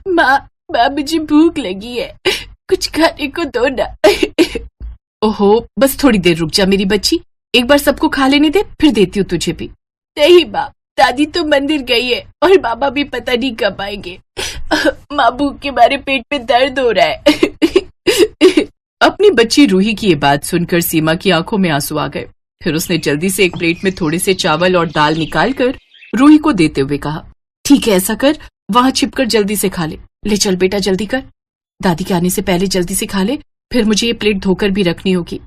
माँ मुझे भूख लगी है, कुछ खाने को दो ना। ओहो, बस थोड़ी देर रुक जा मेरी बच्ची, एक बार सबको खा लेने दे, फिर देती हूँ तुझे भी। नहीं माँ, दादी तो मंदिर गई है और मामा भी पता नहीं कब आएंगे। माँ भूख के मारे पेट में दर्द हो रहा है। अपनी बच्ची रूही की ये बात सुनकर सीमा की आंखों में आंसू आ गए। फिर उसने जल्दी से एक प्लेट में थोड़े से चावल और दाल निकालकर रूही को देते हुए कहा, ठीक है ऐसा कर, वहां छिपकर जल्दी से खा ले। ले चल बेटा, जल्दी कर, दादी के आने से पहले जल्दी से खा ले, फिर मुझे ये प्लेट धोकर भी रखनी होगी।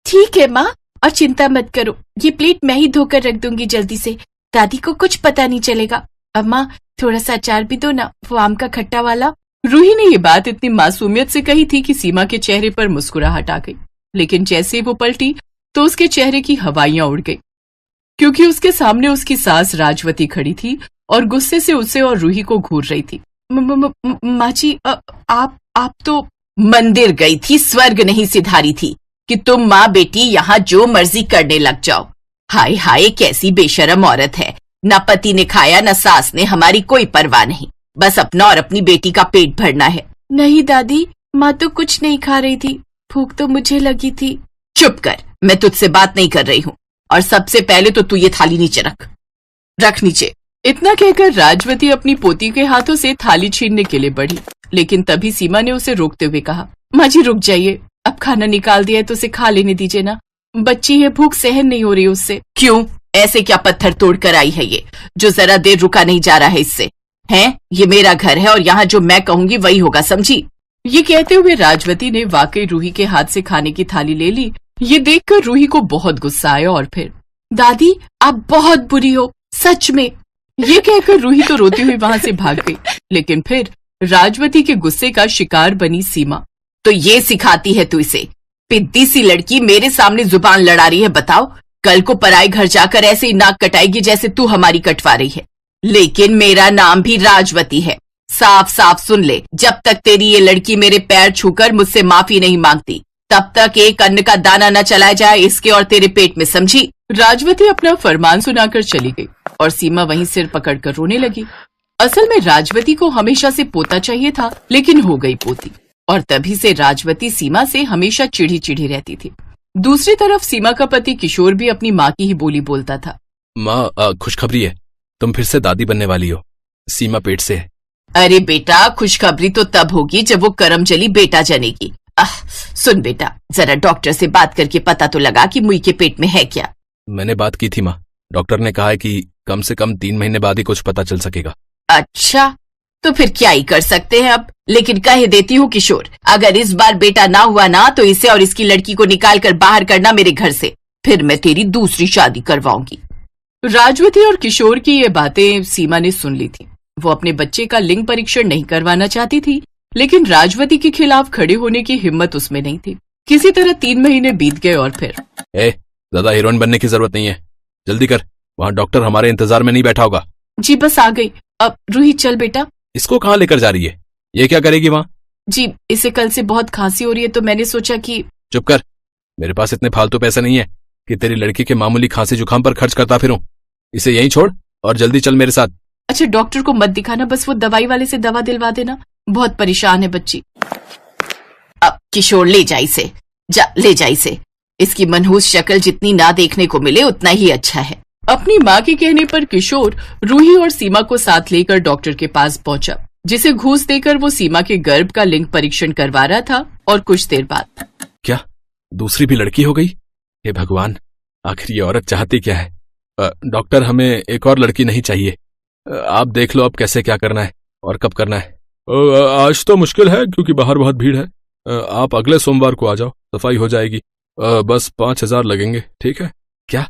ठीक है माँ, और चिंता मत करो, ये प्लेट मैं ही धोकर रख दूंगी जल्दी से, दादी को कुछ पता नहीं चलेगा। अब माँ थोड़ा सा अचार भी दो ना, वो आम का खट्टा वाला। रूही ने ये बात इतनी मासूमियत से कही थी कि सीमा के चेहरे पर मुस्कुराहट आ गई, लेकिन जैसे ही वो पलटी तो उसके चेहरे की हवाइयां उड़ गई, क्योंकि उसके सामने उसकी सास राजवती खड़ी थी और गुस्से से उसे और रूही को घूर रही थी। माँ जी, आप तो मंदिर गई थी, स्वर्ग नहीं सिधारी थी कि तुम माँ बेटी यहाँ जो मर्जी करने लग जाओ। हाय हाय, कैसी बेशरम औरत है, न पति ने खाया न सास ने, हमारी कोई परवाह नहीं, बस अपना और अपनी बेटी का पेट भरना है। नहीं दादी, माँ तो कुछ नहीं खा रही थी, भूख तो मुझे लगी थी। चुप कर, मैं तुझसे बात नहीं कर रही हूँ, और सबसे पहले तो तू ये थाली नीचे रख नीचे। इतना कहकर राजवती अपनी पोती के हाथों से थाली छीनने के लिए बढ़ी, लेकिन तभी सीमा ने उसे रोकते हुए कहा, माँ जी रुक जाइए, अब खाना निकाल दिया है तो उसे खा लेने दीजिए ना, बच्ची है, भूख सहन नहीं हो रही उससे। क्यों, ऐसे क्या पत्थर तोड़ कर आई है ये, जो जरा देर रुका नहीं जा रहा है इससे? हैं, ये मेरा घर है और यहाँ जो मैं कहूंगी वही होगा, समझी? ये कहते हुए राजवती ने वाकई रूही के हाथ से खाने की थाली ले ली। ये देखकर रूही को बहुत गुस्सा आया और फिर, दादी आप बहुत बुरी हो, सच में। ये कहकर रूही तो रोती हुई वहां से भाग गई, लेकिन फिर राजवती के गुस्से का शिकार बनी सीमा। तो ये सिखाती है तू इसे? पिद्दी सी लड़की मेरे सामने जुबान लड़ा रही है, बताओ कल को पराई घर जाकर ऐसे ही नाक कटाएगी जैसे तू हमारी कटवा रही है। लेकिन मेरा नाम भी राजवती है, साफ साफ सुन ले, जब तक तेरी ये लड़की मेरे पैर छूकर मुझसे माफी नहीं मांगती तब तक एक अन्न का दाना न चलाया जाए इसके और तेरे पेट में, समझी? राजवती अपना फरमान सुनाकर चली गई और सीमा वहीं सिर पकड़कर रोने लगी। असल में राजवती को हमेशा से पोता चाहिए था, लेकिन हो गई पोती, और तभी से राजवती सीमा से हमेशा चिढ़ी चिढ़ी रहती थी। दूसरी तरफ सीमा का पति किशोर भी अपनी माँ की ही बोली बोलता था। माँ, खुशखबरी है, तुम फिर से दादी बनने वाली हो, सीमा पेट से है। अरे बेटा, खुशखबरी तो तब होगी जब वो करमजली बेटा जनेगी। सुन बेटा, जरा डॉक्टर से बात करके पता तो लगा कि मुई के पेट में है क्या। मैंने बात की थी माँ, डॉक्टर ने कहा है कि कम से कम 3 महीने बाद ही कुछ पता चल सकेगा। अच्छा, तो फिर क्या ही कर सकते हैं अब, लेकिन कह देती हूँ किशोर, अगर इस बार बेटा ना हुआ ना तो इसे और इसकी लड़की को निकाल कर बाहर करना मेरे घर से, फिर मैं तेरी दूसरी शादी करवाऊंगी। राजवती और किशोर की ये बातें सीमा ने सुन ली थी। वो अपने बच्चे का लिंग परीक्षण नहीं करवाना चाहती थी, लेकिन राजवती के खिलाफ खड़े होने की हिम्मत उसमें नहीं थी। किसी तरह 3 महीने बीत गए और फिर, ज्यादा हीरोइन बनने की जरूरत नहीं है, जल्दी कर, वहाँ डॉक्टर हमारे इंतजार में नहीं बैठा होगा। जी बस आ गई। अब रूही चल बेटा। इसको कहाँ लेकर जा रही है, ये क्या करेगी वहाँ? जी इसे कल से बहुत खांसी हो रही है तो मैंने सोचा कि। चुप कर, मेरे पास इतने फालतू पैसे नहीं है कि तेरी लड़की के मामूली खांसी जुकाम पर खर्च करता फिरूं। इसे यहीं छोड़ और जल्दी चल मेरे साथ। अच्छा डॉक्टर को मत दिखाना, बस वो दवाई वाले से दवा दिलवा देना, बहुत परेशान है बच्ची। अब किशोर ले जा इसे, ले जा इसे, इसकी मनहूस शक्ल जितनी ना देखने को मिले उतना ही अच्छा है। अपनी माँ के कहने पर किशोर रूही और सीमा को साथ लेकर डॉक्टर के पास पहुंचा, जिसे घूस देकर वो सीमा के गर्भ का लिंग परीक्षण करवा रहा था। और कुछ देर बाद, क्या दूसरी भी लड़की हो गई? हे भगवान, आखिर ये औरत चाहती क्या है? डॉक्टर, हमें एक और लड़की नहीं चाहिए, आप देख लो अब कैसे क्या करना है और कब करना है। आज तो मुश्किल है क्योंकि बाहर बहुत भीड़ है, आप अगले सोमवार को आ जाओ, सफाई हो जाएगी, बस 5,000 लगेंगे, ठीक है? क्या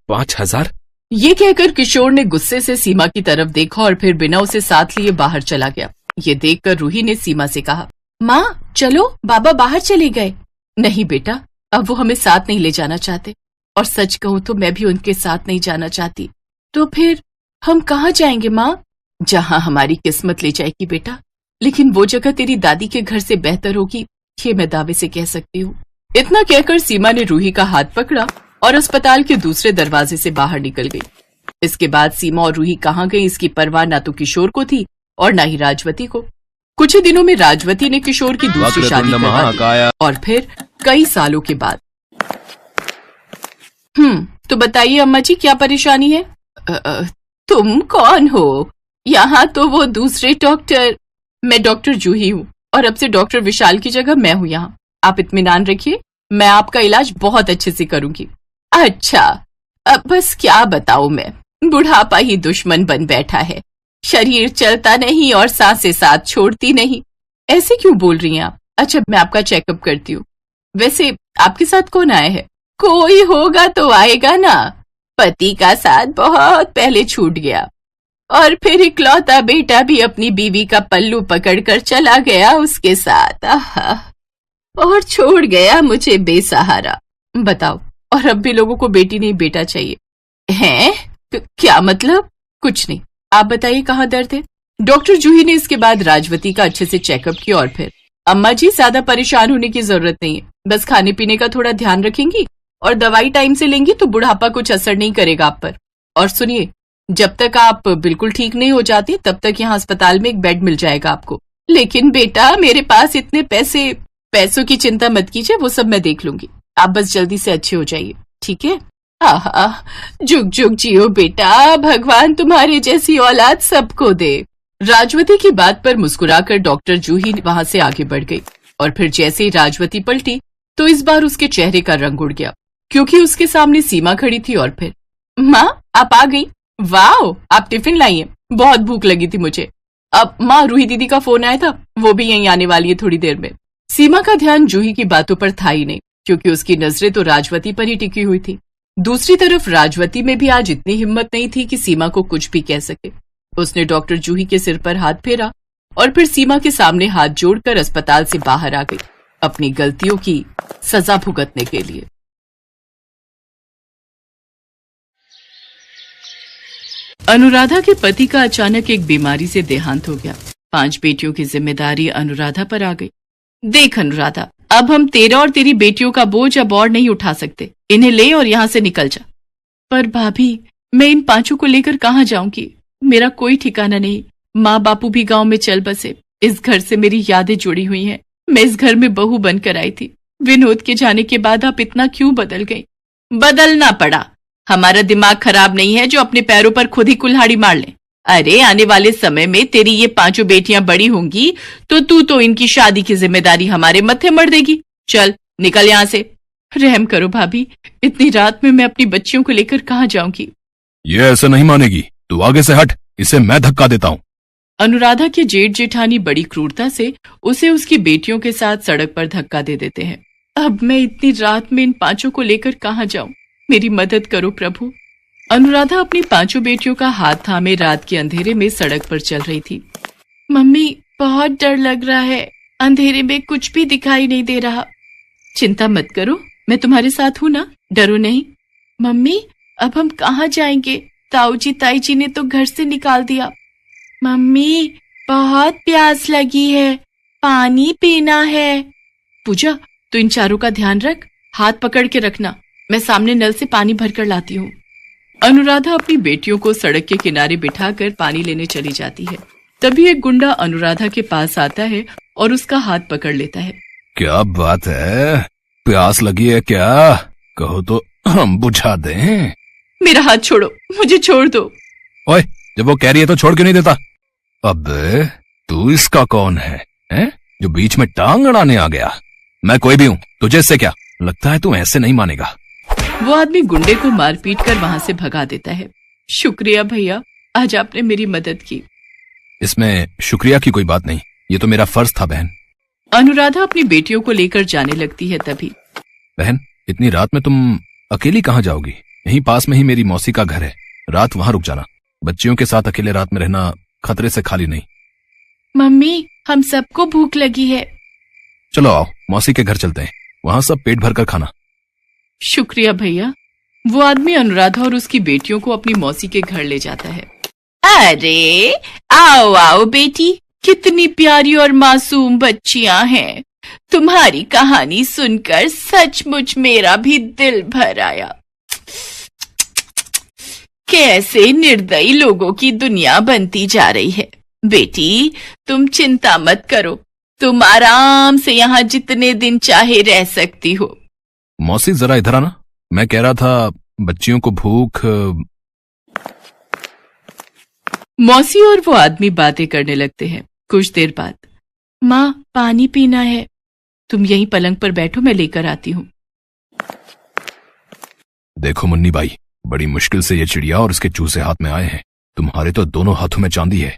5,000? ये कहकर किशोर ने गुस्से से सीमा की तरफ देखा और फिर बिना उसे साथ लिए बाहर चला गया। ये देखकर रूही ने सीमा से कहा, माँ चलो, बाबा बाहर चले गए। नहीं बेटा, अब वो हमें साथ नहीं ले जाना चाहते, और सच कहूँ तो मैं भी उनके साथ नहीं जाना चाहती। तो फिर हम कहाँ जाएंगे माँ? जहाँ हमारी किस्मत ले जाएगी बेटा, लेकिन वो जगह तेरी दादी के घर से बेहतर होगी, ये मैं दावे से कह सकती हूँ। इतना कहकर सीमा ने रूही का हाथ पकड़ा और अस्पताल के दूसरे दरवाजे से बाहर निकल गई। इसके बाद सीमा और रूही कहाँ गई इसकी परवाह ना तो किशोर को थी और ना ही राजवती को। कुछ ही दिनों में राजवती ने किशोर की दूसरी शादी करवा दी और फिर कई सालों के बाद। तो बताइए अम्मा जी क्या परेशानी है? तुम कौन हो? यहाँ तो वो दूसरे डॉक्टर। मैं डॉक्टर जूही हूँ और अब से डॉक्टर विशाल की जगह मैं हूँ यहाँ। आप इत्मीनान रखिए, मैं आपका इलाज बहुत अच्छे से करूंगी। अच्छा, अब बस क्या बताऊं मैं, बुढ़ापा ही दुश्मन बन बैठा है। शरीर चलता नहीं और सांसें साथ छोड़ती नहीं। ऐसे क्यों बोल रही हैं आप? अच्छा, मैं आपका चेकअप करती हूँ। वैसे आपके साथ कौन आया है? कोई होगा तो आएगा ना। पति का साथ बहुत पहले छूट गया और फिर इकलौता बेटा भी अपनी बीवी का पल्लू पकड़कर चला गया उसके साथ। आहा, और छोड़ गया मुझे बेसहारा। बताओ, और अब भी लोगों को बेटी नहीं बेटा चाहिए हैं? क्या मतलब? कुछ नहीं, आप बताइए कहाँ दर्द है? डॉक्टर जूही ने इसके बाद राजवती का अच्छे से चेकअप किया और फिर अम्मा जी ज्यादा परेशान होने की जरूरत नहीं है, बस खाने पीने का थोड़ा ध्यान रखेंगी और दवाई टाइम से लेंगी तो बुढ़ापा कुछ असर नहीं करेगा आप पर। और सुनिए, जब तक आप बिल्कुल ठीक नहीं हो जाती तब तक यहाँ अस्पताल में एक बेड मिल जाएगा आपको। लेकिन बेटा, मेरे पास इतने पैसों की चिंता मत कीजिए, वो सब मैं देख लूंगी। आप बस जल्दी से अच्छे हो जाइए, ठीक है? आहा, जुग जुग जियो बेटा, भगवान तुम्हारे जैसी औलाद सबको दे। राजवती की बात पर मुस्कुराकर डॉक्टर जूही वहां से आगे बढ़ गई और फिर जैसे ही राजवती पलटी तो इस बार उसके चेहरे का रंग उड़ गया क्योंकि उसके सामने सीमा खड़ी थी। और फिर, माँ आप आ गई? वाओ, आप टिफिन लाई हैं, बहुत भूख लगी थी मुझे। अब माँ, रूही दीदी का फोन आया था, वो भी यहीं आने वाली है थोड़ी देर में। सीमा का ध्यान जूही की बातों पर था ही नहीं क्योंकि उसकी नजरें तो राजवती पर ही टिकी हुई थी। दूसरी तरफ राजवती में भी आज इतनी हिम्मत नहीं थी कि सीमा को कुछ भी कह सके। उसने डॉक्टर जूही के सिर पर हाथ फेरा और फिर सीमा के सामने हाथ जोड़कर अस्पताल से बाहर आ गई अपनी गलतियों की सजा भुगतने के लिए। अनुराधा के पति का अचानक एक बीमारी से देहांत हो गया। 5 बेटियों की जिम्मेदारी अनुराधा पर आ गई। देख अनुराधा, अब हम तेरा और तेरी बेटियों का बोझ अब और नहीं उठा सकते। इन्हें ले और यहाँ से निकल जा। पर भाभी, मैं इन 5 को लेकर कहाँ जाऊंगी? मेरा कोई ठिकाना नहीं। माँ बापू भी गांव में चल बसे। इस घर से मेरी यादें जुड़ी हुई हैं। मैं इस घर में बहू बनकर आई थी। विनोद के जाने के बाद आप इतना क्यों बदल गई? बदलना पड़ा। हमारा दिमाग खराब नहीं है जो अपने पैरों पर खुद ही कुल्हाड़ी मार ले। अरे, आने वाले समय में तेरी ये 5 बेटियां बड़ी होंगी तो तू तो इनकी शादी की जिम्मेदारी हमारे मत्थे मर देगी। चल निकल यहाँ से। रहम करो भाभी, इतनी रात में मैं अपनी बच्चियों को लेकर कहाँ जाऊंगी? ये ऐसे नहीं मानेगी, तू आगे से हट, इसे मैं धक्का देता हूँ। अनुराधा के जेठ जेठानी बड़ी क्रूरता से उसे उसकी बेटियों के साथ सड़क पर धक्का दे देते हैं। अब मैं इतनी रात में इन 5 को लेकर कहाँ जाऊं? मेरी मदद करो प्रभु। अनुराधा अपनी 5 बेटियों का हाथ थामे रात के अंधेरे में सड़क पर चल रही थी। मम्मी, बहुत डर लग रहा है। अंधेरे में कुछ भी दिखाई नहीं दे रहा। चिंता मत करो, मैं तुम्हारे साथ हूँ ना, डरो नहीं। मम्मी, अब हम कहाँ जाएंगे? ताऊ जी ताई जी ने तो घर से निकाल दिया। मम्मी, बहुत प्यास लगी है, पानी पीना है। पूजा, तू इन 4 का ध्यान रख, हाथ पकड़ के रखना। मैं सामने नल से पानी भरकर लाती हूँ। अनुराधा अपनी बेटियों को सड़क के किनारे बिठाकर पानी लेने चली जाती है। तभी एक गुंडा अनुराधा के पास आता है और उसका हाथ पकड़ लेता है। क्या बात है, प्यास लगी है क्या? कहो तो हम बुझा दें। मेरा हाथ छोड़ो, मुझे छोड़ दो। ओए, जब वो कह रही है तो छोड़ क्यों नहीं देता? अबे, तू इसका कौन है, जो बीच में टांग अड़ाने आ गया? मैं कोई भी हूँ, तुझे इससे क्या? लगता है तू ऐसे नहीं मानेगा। वो आदमी गुंडे को मारपीट कर वहां से भगा देता है। शुक्रिया भैया, आज आपने मेरी मदद की। इसमें शुक्रिया की कोई बात नहीं, ये तो मेरा फर्ज था बहन। अनुराधा अपनी बेटियों को लेकर जाने लगती है। तभी, बहन, इतनी रात में तुम अकेली कहाँ जाओगी? यहीं पास में ही मेरी मौसी का घर है, रात वहां रुक जाना। बच्चियों के साथ अकेले रात में रहना खतरे से खाली नहीं। मम्मी, हम सबको भूख लगी है। चलो आओ, मौसी के घर चलते हैं, वहां सब पेट भर कर खाना। शुक्रिया भैया। वो आदमी अनुराधा और उसकी बेटियों को अपनी मौसी के घर ले जाता है। अरे आओ आओ बेटी, कितनी प्यारी और मासूम बच्चियां हैं। तुम्हारी कहानी सुनकर सचमुच मेरा भी दिल भर आया। कैसे निर्दयी लोगों की दुनिया बनती जा रही है। बेटी, तुम चिंता मत करो, तुम आराम से यहाँ जितने दिन चाहे रह सकती हो। मौसी जरा इधर आना, मैं कह रहा था बच्चियों को भूख। मौसी और वो आदमी बातें करने लगते हैं। कुछ देर बाद, माँ पानी पीना है, तुम यहीं पलंग पर बैठो, मैं लेकर आती हूँ। देखो मुन्नी बाई, बड़ी मुश्किल से ये चिड़िया और उसके चूजे हाथ में आए हैं। तुम्हारे तो दोनों हाथों में चांदी है,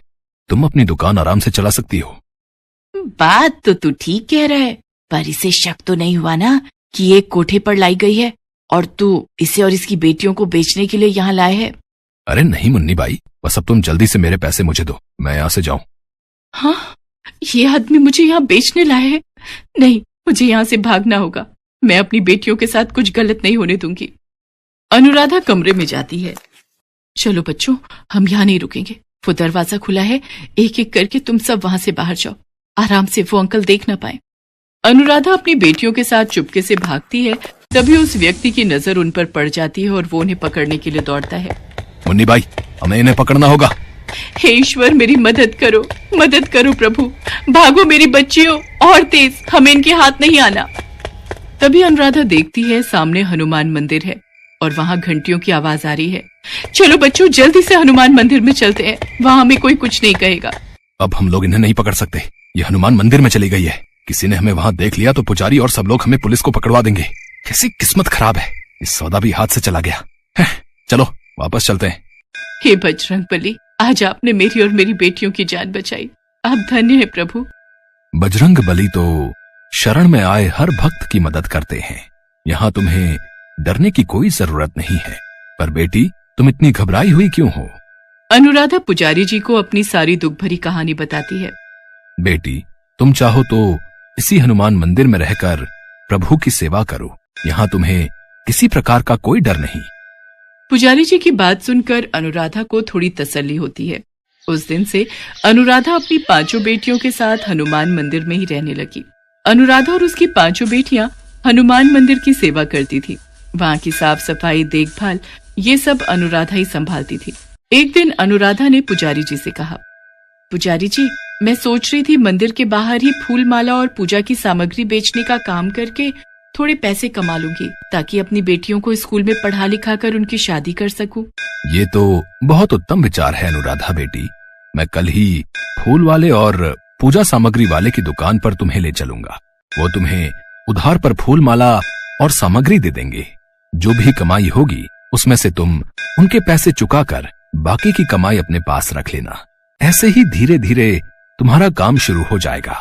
तुम अपनी दुकान आराम से चला सकती हो। बात तो तू ठीक कह रहा है, पर इसे शक तो नहीं हुआ ना कि ये कोठे पर लाई गई है और तू इसे और इसकी बेटियों को बेचने के लिए यहाँ लाए है? अरे नहीं मुन्नी बाई, बस अब तुम जल्दी से मेरे पैसे मुझे दो, मैं यहाँ से जाऊं। हाँ, ये आदमी मुझे यहाँ बेचने लाए हैं। नहीं, मुझे यहाँ से भागना होगा। मैं अपनी बेटियों के साथ कुछ गलत नहीं होने दूंगी। अनुराधा कमरे में जाती है। चलो बच्चों, हम यहाँ नहीं रुकेंगे, वो दरवाजा खुला है, एक एक करके तुम सब वहां से बाहर जाओ, आराम से, वो अंकल देख ना पाए। अनुराधा अपनी बेटियों के साथ चुपके से भागती है। तभी उस व्यक्ति की नजर उन पर पड़ जाती है और वो उन्हें पकड़ने के लिए दौड़ता है। मुन्नी बाई, हमें इन्हें पकड़ना होगा। हे ईश्वर, मेरी मदद करो प्रभु, भागो मेरी बच्चियों, और तेज, हमें इनके हाथ नहीं आना। तभी अनुराधा देखती है सामने हनुमान मंदिर है और वहां घंटियों की आवाज आ रही है। चलो बच्चों, जल्दी से हनुमान मंदिर में चलते हैं, वहां हमें कोई कुछ नहीं कहेगा। अब हम लोग इन्हें नहीं पकड़ सकते, ये हनुमान मंदिर में चली गई है। किसी ने हमें वहां देख लिया तो पुजारी और सब लोग हमें पुलिस को पकड़वा देंगे। कैसी किस्मत खराब है, इस सौदा भी हाथ से चला गया है। चलो वापस चलते हैं। हे बजरंगबली, आज आपने मेरी और मेरी बेटियों की जान बचाई, आप धन्य है प्रभु। बजरंग बली तो शरण में आए हर भक्त की मदद करते हैं, यहाँ तुम्हें डरने की कोई जरूरत नहीं है। पर बेटी, तुम इतनी घबराई हुई क्यों हो? अनुराधा पुजारी जी को अपनी सारी दुख भरी कहानी बताती है। बेटी, तुम चाहो तो इसी हनुमान मंदिर में रहकर प्रभु की सेवा करो, यहाँ तुम्हें किसी प्रकार का कोई डर नहीं। पुजारी जी की बात सुनकर अनुराधा को थोड़ी तसल्ली होती है। उस दिन से अनुराधा अपनी 5 बेटियों के साथ हनुमान मंदिर में ही रहने लगी। अनुराधा और उसकी 5 बेटियां हनुमान मंदिर की सेवा करती थी। वहां की साफ सफाई, देखभाल, ये सब अनुराधा ही संभालती थी। एक दिन अनुराधा ने पुजारी जी से कहा, पुजारी जी, मैं सोच रही थी मंदिर के बाहर ही फूल माला और पूजा की सामग्री बेचने का काम करके थोड़े पैसे कमा लूंगी, ताकि अपनी बेटियों को स्कूल में पढ़ा लिखा कर उनकी शादी कर सकूं। ये तो बहुत उत्तम विचार है अनुराधा बेटी, मैं कल ही फूल वाले और पूजा सामग्री वाले की दुकान पर तुम्हें ले चलूंगा। वो तुम्हें उधार पर फूल माला और सामग्री दे देंगे। जो भी कमाई होगी उसमें से तुम उनके पैसे चुकाकर बाकी की कमाई अपने पास रख लेना। ऐसे ही धीरे धीरे तुम्हारा काम शुरू हो जाएगा।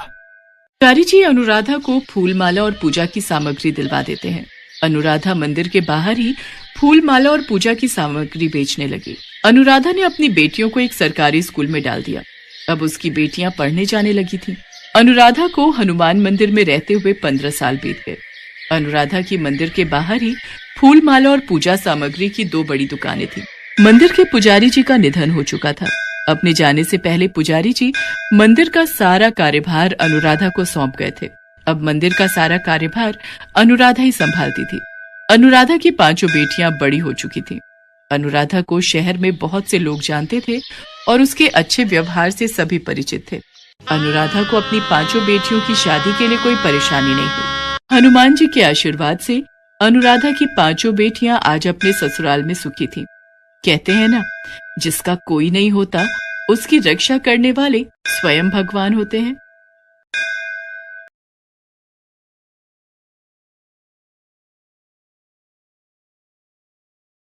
पुजारी जी अनुराधा को फूल माला और पूजा की सामग्री दिलवा देते हैं। अनुराधा मंदिर के बाहर ही फूल माला और पूजा की सामग्री बेचने लगी। अनुराधा ने अपनी बेटियों को एक सरकारी स्कूल में डाल दिया। अब उसकी बेटियां पढ़ने जाने लगी थीं। अनुराधा को हनुमान मंदिर में रहते हुए 15 साल बीत गए। अनुराधा की मंदिर के बाहर ही फूल माला और पूजा सामग्री की 2 बड़ी दुकानें थीं। मंदिर के पुजारी जी का निधन हो चुका था। अपने जाने से पहले पुजारी जी मंदिर का सारा कार्यभार अनुराधा को सौंप गए थे। अब मंदिर का सारा कार्यभार अनुराधा ही संभालती थी। अनुराधा की 5 बेटियां बड़ी हो चुकी थीं। अनुराधा को शहर में बहुत से लोग जानते थे और उसके अच्छे व्यवहार से सभी परिचित थे। अनुराधा को अपनी 5 बेटियों की शादी के लिए कोई परेशानी नहीं हुई। हनुमान जी के आशीर्वाद से अनुराधा की 5 बेटियां आज अपने ससुराल में सुखी थीं। कहते हैं ना, जिसका कोई नहीं होता उसकी रक्षा करने वाले स्वयं भगवान होते हैं।